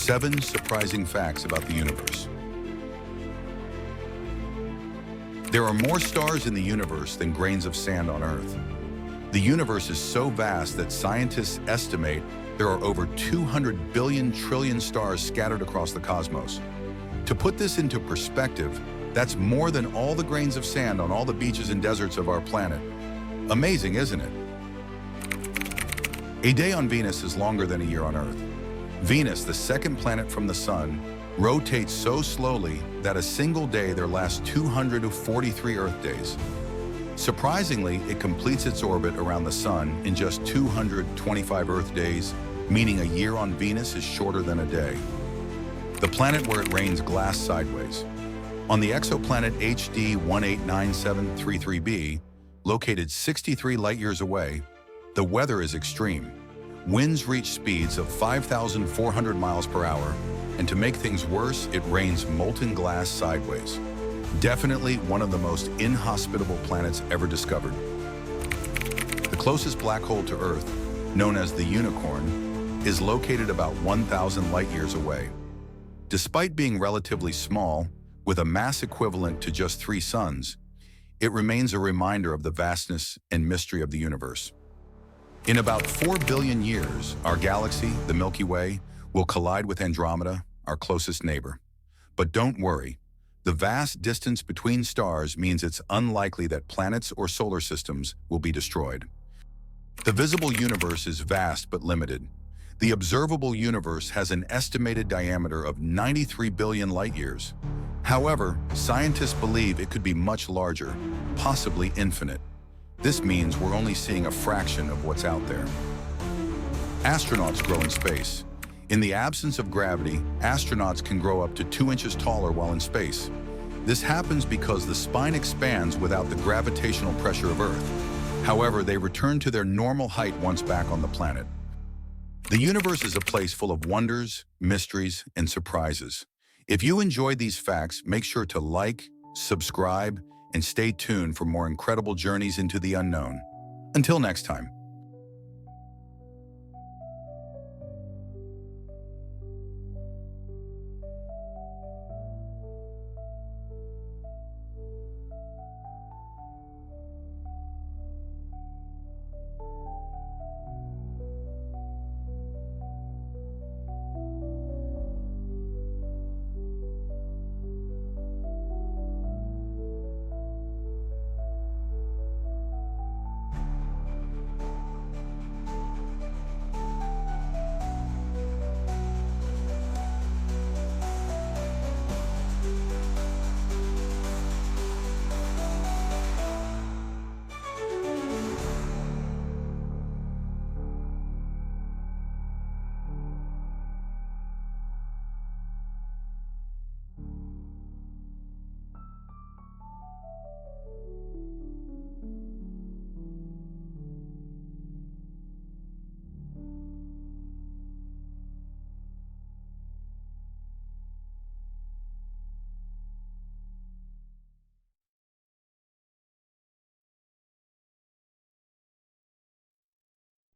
7 surprising facts about the universe. There are more stars in the universe than grains of sand on Earth. The universe is so vast that scientists estimate there are over 200 billion trillion stars scattered across the cosmos. To put this into perspective, that's more than all the grains of sand on all the beaches and deserts of our planet. Amazing, isn't it? A day on Venus is longer than a year on Earth. Venus, the second planet from the Sun, rotates so slowly that a single day there lasts 243 Earth days. Surprisingly, it completes its orbit around the Sun in just 225 Earth days, meaning a year on Venus is shorter than a day. The planet where it rains glass sideways. On the exoplanet HD 189733b, located 63 light-years away, the weather is extreme. Winds reach speeds of 5,400 miles per hour, and to make things worse, it rains molten glass sideways. Definitely one of the most inhospitable planets ever discovered. The closest black hole to Earth, known as the Unicorn, is located about 1,000 light-years away. Despite being relatively small, with a mass equivalent to just 3 suns, it remains a reminder of the vastness and mystery of the universe. In about 4 billion years, our galaxy, the Milky Way, will collide with Andromeda, our closest neighbor. But don't worry, the vast distance between stars means it's unlikely that planets or solar systems will be destroyed. The visible universe is vast but limited. The observable universe has an estimated diameter of 93 billion light-years. However, scientists believe it could be much larger, possibly infinite. This means we're only seeing a fraction of what's out there. Astronauts grow in space. In the absence of gravity, astronauts can grow up to 2 inches taller while in space. This happens because the spine expands without the gravitational pressure of Earth. However, they return to their normal height once back on the planet. The universe is a place full of wonders, mysteries, and surprises. If you enjoyed these facts, make sure to like, subscribe, and stay tuned for more incredible journeys into the unknown. Until next time.